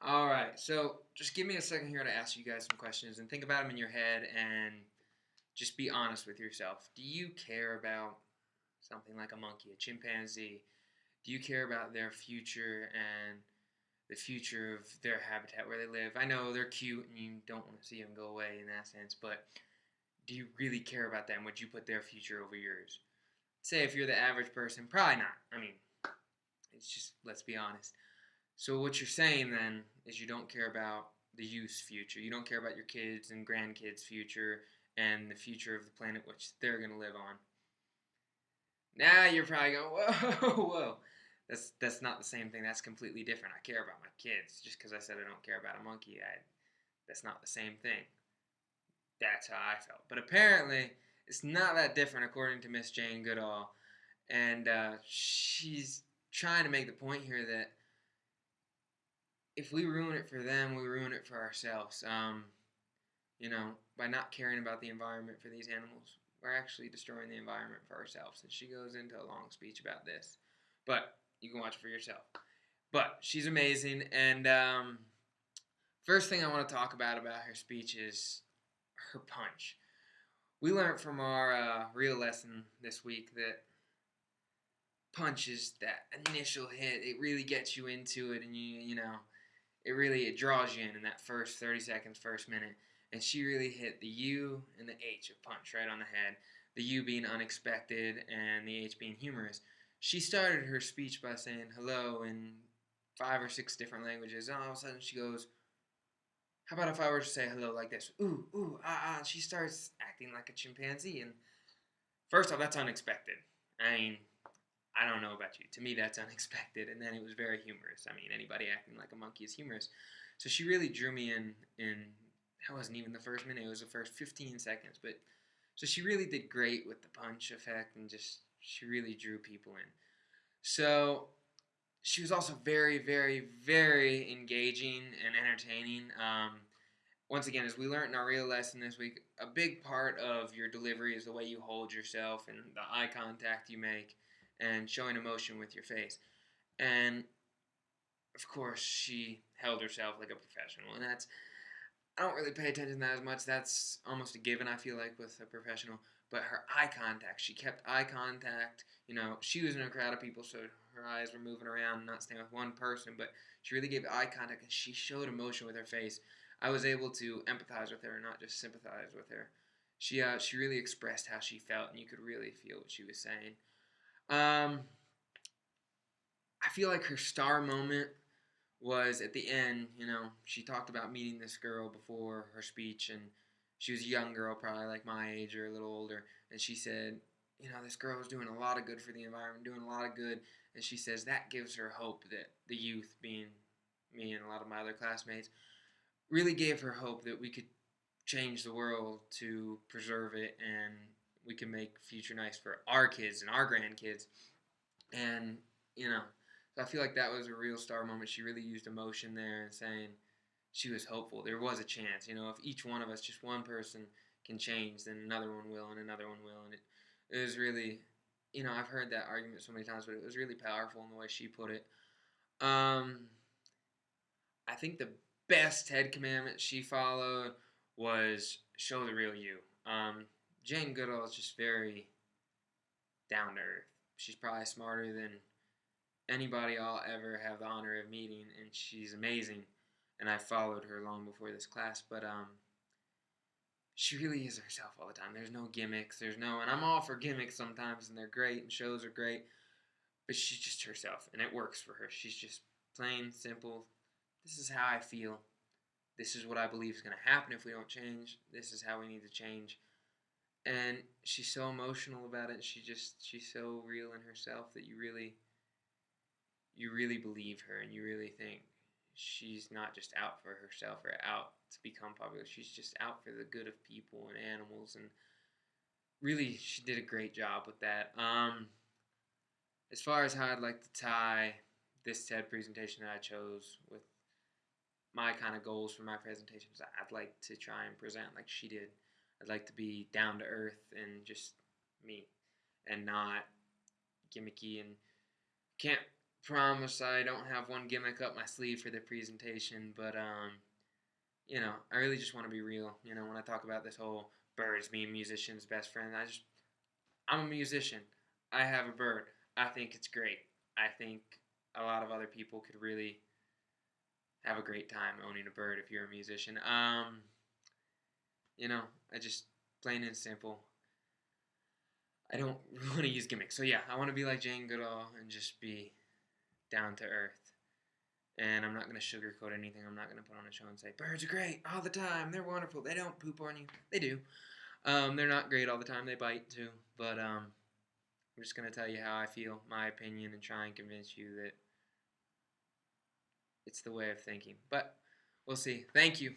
All right, so just give me a second here to ask you guys some questions and think about them in your head and just be honest with yourself. Do you care about something like a monkey, a chimpanzee? Do you care about their future and the future of their habitat where they live? I know they're cute and you don't want to see them go away in that sense, but do you really care about them? Would you put their future over yours? Say if you're the average person, probably not. I mean, it's just, let's be honest. So what you're saying then is you don't care about the youth's future. You don't care about your kids and grandkids' future and the future of the planet which they're going to live on. Now you're probably going, whoa, whoa. That's not the same thing. That's completely different. I care about my kids. Just because I said I don't care about a monkey, that's not the same thing. That's how I felt. But apparently, it's not that different according to Miss Jane Goodall. And she's trying to make the point here that if we ruin it for them, we ruin it for ourselves. By not caring about the environment for these animals, we're actually destroying the environment for ourselves. And she goes into a long speech about this. But you can watch it for yourself. But she's amazing. And first thing I want to talk about her speech is her punch. We learned from our real lesson this week that punches, that initial hit, it really gets you into it, and it draws you in that first 30 seconds, first minute. And she really hit the U and the H of punch right on the head. The U being unexpected and the H being humorous. She started her speech by saying hello in 5 or 6 different languages. And all of a sudden she goes, how about if I were to say hello like this? Ooh, ooh, ah, ah. She starts acting like a chimpanzee. And first off, that's unexpected. I mean, I don't know about you. To me, that's unexpected. And then it was very humorous. I mean, anybody acting like a monkey is humorous. So she really drew me in that wasn't even the first minute. It was the first 15 seconds. But so she really did great with the punch effect and just she really drew people in. So she was also very, very, very engaging and entertaining. Once again, as we learned in our real lesson this week, a big part of your delivery is the way you hold yourself and the eye contact you make and showing emotion with your face. And of course, she held herself like a professional, and I don't really pay attention to that as much. That's almost a given, I feel like, with a professional. But her eye contact, she kept eye contact. She was in a crowd of people, so her eyes were moving around, not staying with one person. But she really gave eye contact, and she showed emotion with her face. I was able to empathize with her, not just sympathize with her. She really expressed how she felt, and you could really feel what she was saying. I feel like her star moment was at the end. She talked about meeting this girl before her speech, and she was a young girl, probably like my age or a little older, and she said, this girl is doing a lot of good for the environment, doing a lot of good, and she says that gives her hope that the youth, being me and a lot of my other classmates, really gave her hope that we could change the world to preserve it, and we can make future nice for our kids and our grandkids. And so I feel like that was a real star moment. She really used emotion there and saying she was hopeful. There was a chance. If each one of us, just one person, can change, then another one will, and another one will. And it was really, I've heard that argument so many times, but it was really powerful in the way she put it. I think the best head commandment she followed was show the real you. Jane Goodall is just very down to earth. She's probably smarter than anybody I'll ever have the honor of meeting, and she's amazing. And I followed her long before this class, but she really is herself all the time. There's no gimmicks. And I'm all for gimmicks sometimes, and they're great, and shows are great, but she's just herself, and it works for her. She's just plain, simple. This is how I feel. This is what I believe is going to happen if we don't change. This is how we need to change. And she's so emotional about it. She's so real in herself that you really believe her, and you really think she's not just out for herself or out to become popular. She's just out for the good of people and animals, and really she did a great job with that. As far as how I'd like to tie this TED presentation that I chose with my kind of goals for my presentations, I'd like to try and present like she did. I'd like to be down to earth and just me, and not gimmicky, and can't promise I don't have one gimmick up my sleeve for the presentation, but I really just want to be real. When I talk about this whole birds being musicians' best friend, I'm a musician. I have a bird. I think it's great. I think a lot of other people could really have a great time owning a bird if you're a musician. I just plain and simple. I don't want to use gimmicks. So yeah, I want to be like Jane Goodall and just be down to earth. And I'm not going to sugarcoat anything. I'm not going to put on a show and say, birds are great all the time. They're wonderful. They don't poop on you. They do. They're not great all the time. They bite too. But I'm just going to tell you how I feel, my opinion, and try and convince you that it's the way of thinking. But we'll see. Thank you.